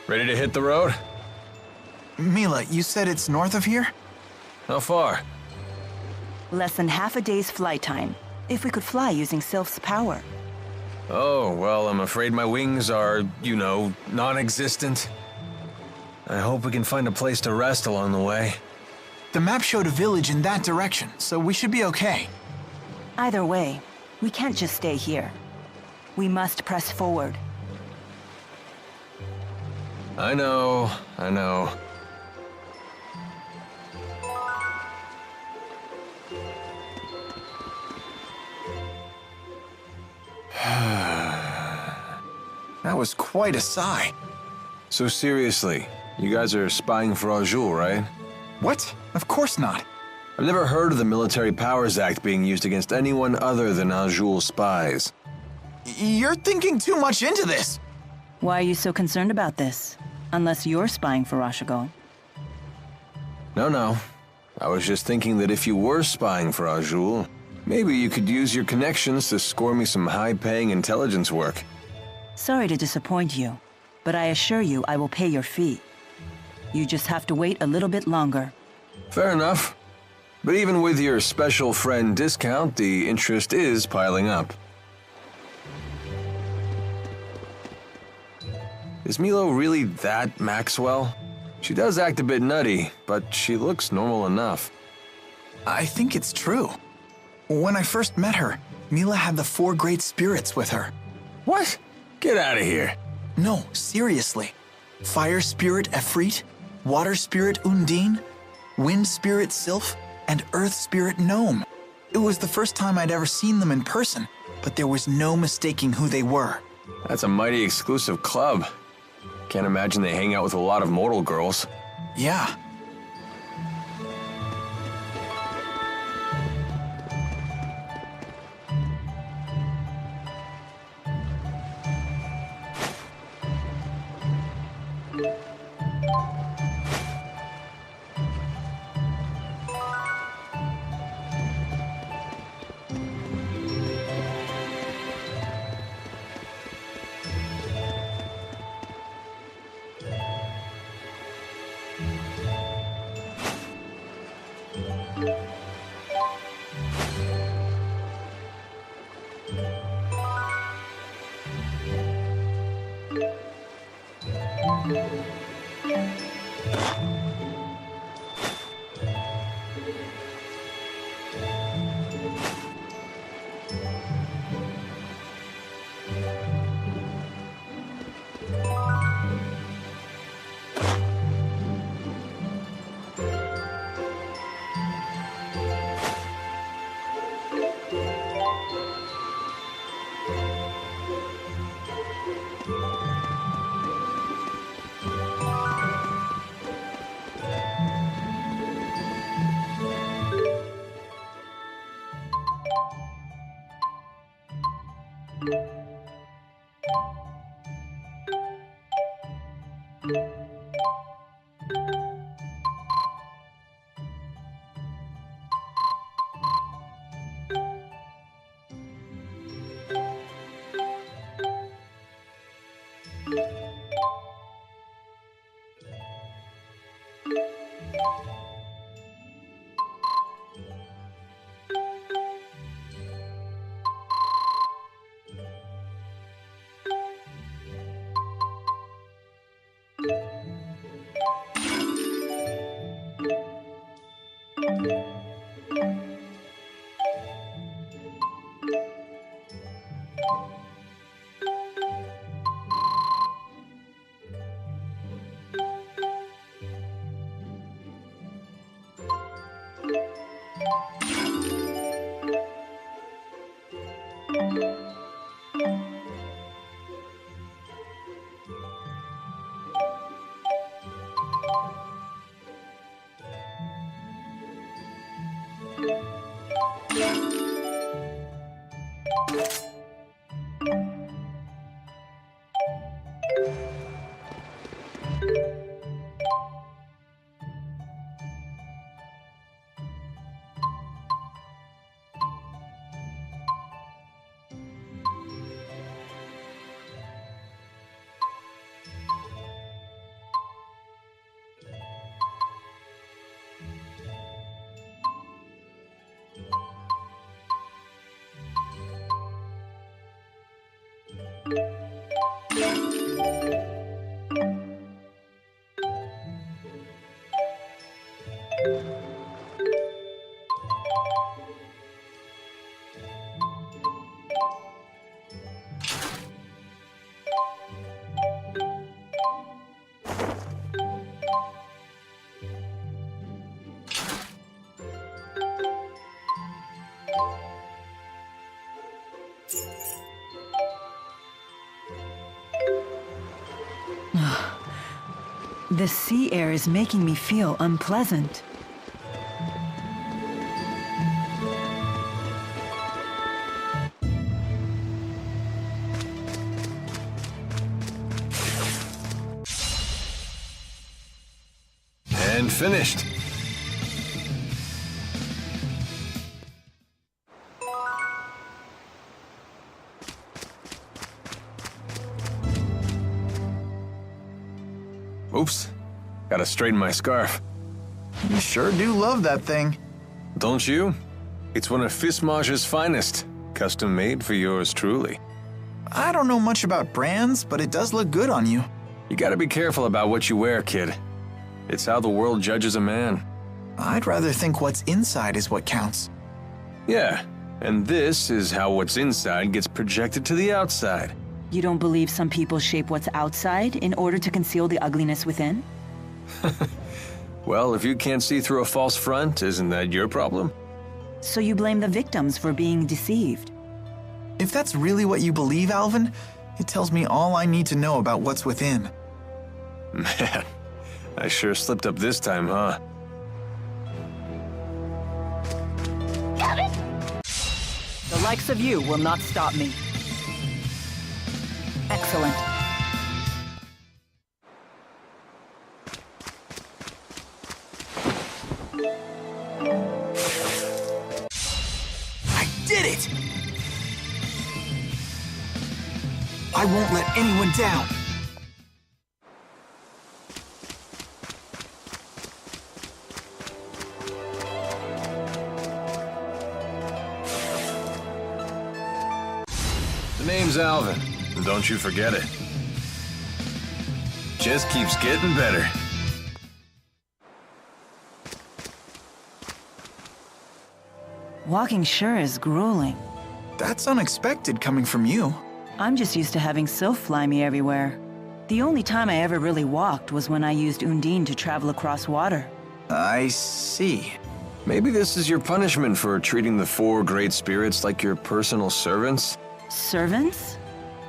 Ready to hit the road? Mila, you said it's north of here? How far? Less than half a day's flight time, if we could fly using Sylph's power. Oh, well, I'm afraid my wings are, non-existent. I hope we can find a place to rest along the way. The map showed a village in that direction, so we should be okay. Either way, we can't just stay here. We must press forward. I know. That was quite a sigh. So seriously, you guys are spying for Azul, right? What? Of course not. I've never heard of the Military Powers Act being used against anyone other than Azul spies. You're thinking too much into this. Why are you so concerned about this? Unless you're spying for Rashagal. No. I was just thinking that if you were spying for Azul, maybe you could use your connections to score me some high-paying intelligence work. Sorry to disappoint you, but I assure you I will pay your fee. You just have to wait a little bit longer. Fair enough. But even with your special friend discount, the interest is piling up. Is Milo really that Maxwell? She does act a bit nutty, but she looks normal enough. I think it's true. When I first met her, Mila had the 4 great spirits with her. What? Get out of here. No, seriously. Fire spirit Efreet, water spirit Undine, wind spirit Sylph, and earth spirit Gnome. It was the first time I'd ever seen them in person, but there was no mistaking who they were. That's a mighty exclusive club. Can't imagine they hang out with a lot of mortal girls. Yeah. The sea air is making me feel unpleasant. And finished. Oops. Gotta straighten my scarf. You sure do love that thing. Don't you? It's one of Fismage's finest. Custom made for yours truly. I don't know much about brands, but it does look good on you. You gotta be careful about what you wear, kid. It's how the world judges a man. I'd rather think what's inside is what counts. Yeah, and this is how what's inside gets projected to the outside. You don't believe some people shape what's outside in order to conceal the ugliness within? Well, if you can't see through a false front, isn't that your problem? So you blame the victims for being deceived? If that's really what you believe, Alvin, it tells me all I need to know about what's within. Man, I sure slipped up this time, huh? The likes of you will not stop me. Excellent. I did it! I won't let anyone down. The name's Alvin. Don't you forget it. Just keeps getting better. Walking sure is grueling. That's unexpected coming from you. I'm just used to having Sylph fly me everywhere. The only time I ever really walked was when I used Undine to travel across water. I see. Maybe this is your punishment for treating the four great spirits like your personal servants? Servants?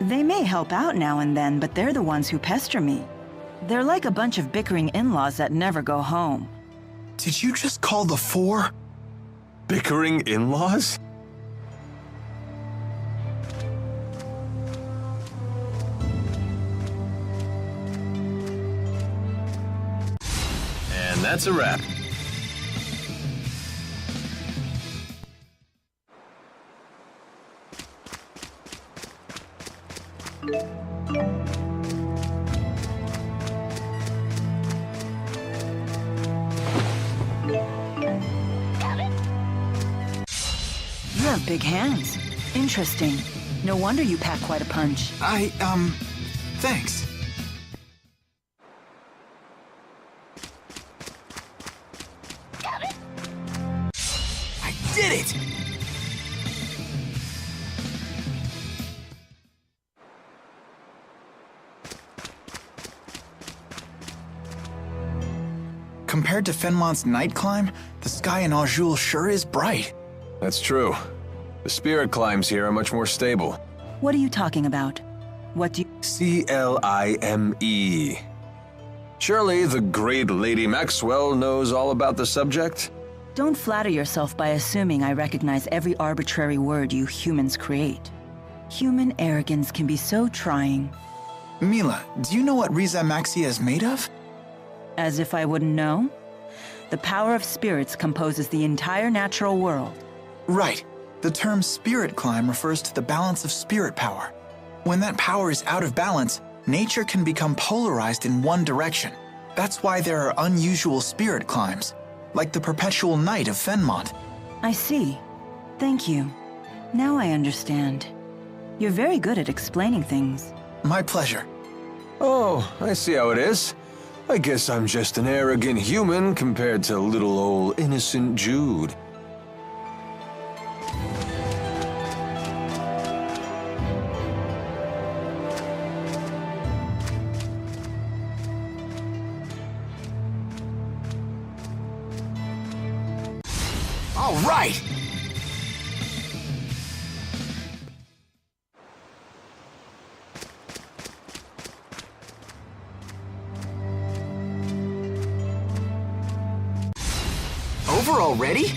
They may help out now and then, but they're the ones who pester me. They're like a bunch of bickering in-laws that never go home. Did you just call the four? Bickering in-laws? And that's a wrap. You have big hands. Interesting. No wonder you pack quite a punch. Thanks. I did it! Compared to Fenmont's night climb, the sky in Azul sure is bright. That's true. The spirit climbs here are much more stable. What are you talking about? What do you... CLIME. Surely the great Lady Maxwell knows all about the subject? Don't flatter yourself by assuming I recognize every arbitrary word you humans create. Human arrogance can be so trying. Mila, do you know what Riza Maxia is made of? As if I wouldn't know? The power of spirits composes the entire natural world. Right. The term spirit climb refers to the balance of spirit power. When that power is out of balance, nature can become polarized in one direction. That's why there are unusual spirit climbs, like the perpetual night of Fenmont. I see. Thank you. Now I understand. You're very good at explaining things. My pleasure. Oh, I see how it is. I guess I'm just an arrogant human compared to little old innocent Jude. All right! Over already?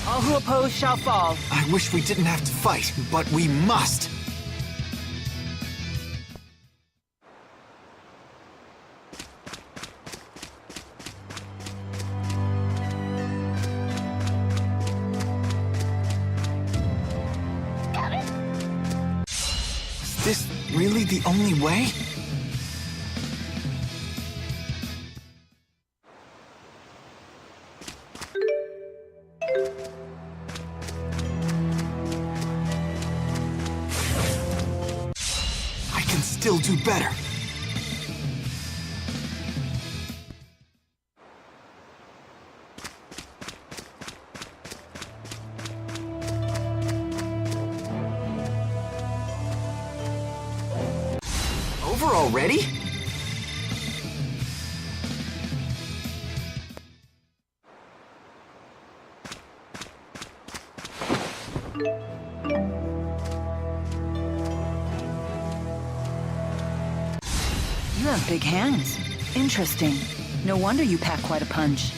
All who oppose shall fall. I wish we didn't have to fight, but we must. Is this really the only way? I can still do better. Over already? You have big hands. Interesting. No wonder you pack quite a punch.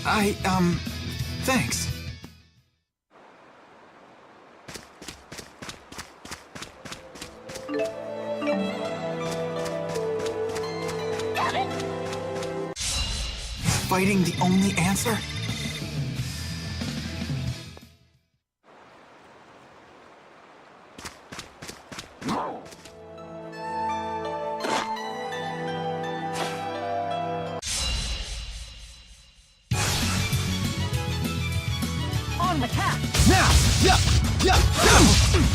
Thanks. Is fighting the only answer? On attack! Now! Yeah!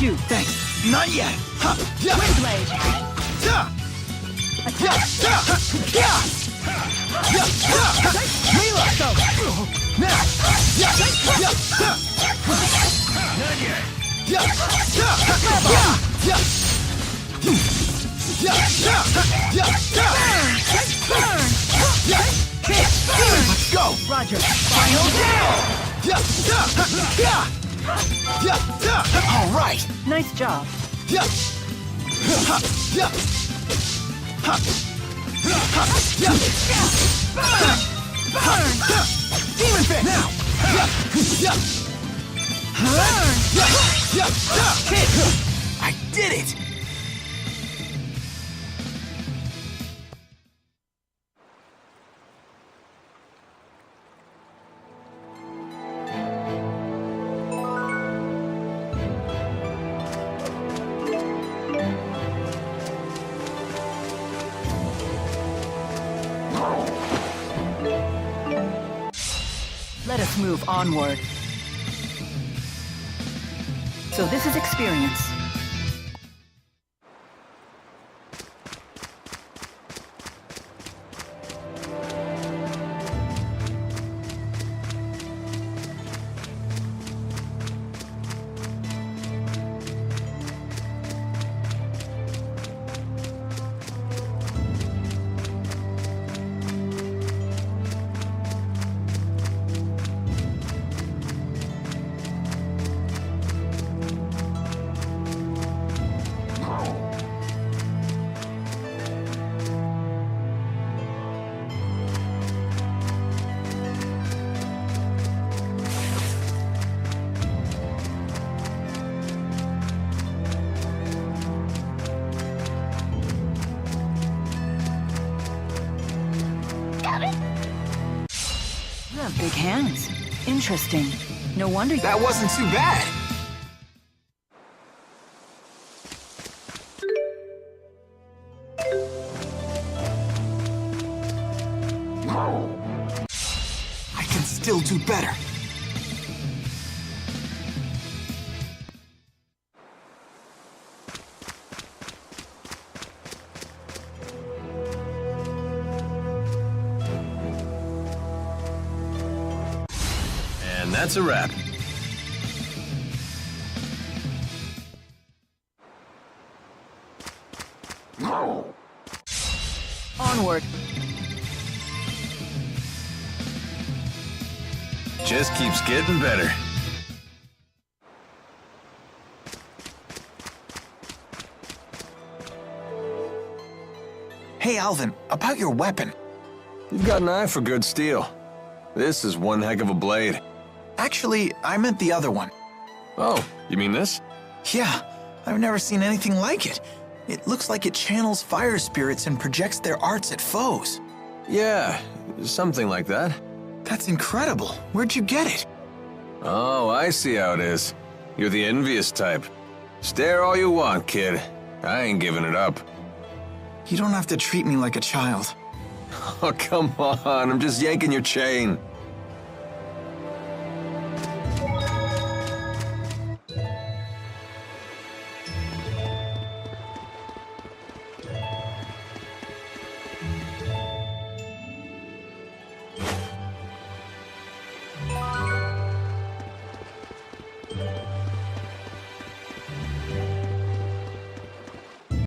You! Thanks. Not yet. Huh. Yeah. Wind blade! Yeah. Attack! Yeah. Mila! Go! Now! Yeah. Not yet. Yeah. Let's go! Roger! Final down! All right! Nice job. Demon Fit! Now! I did it! Let us move onward. So this is experience. You have big hands. Interesting. No wonder That wasn't too bad. I can still do better. And that's a wrap. Onward. Just keeps getting better. Hey, Alvin, about your weapon. You've got an eye for good steel. This is one heck of a blade. Actually, I meant the other one. Oh, you mean this? Yeah, I've never seen anything like it. It looks like it channels fire spirits and projects their arts at foes. Yeah, something like that. That's incredible. Where'd you get it? Oh, I see how it is. You're the envious type. Stare all you want, kid. I ain't giving it up. You don't have to treat me like a child. Oh, come on, I'm just yanking your chain.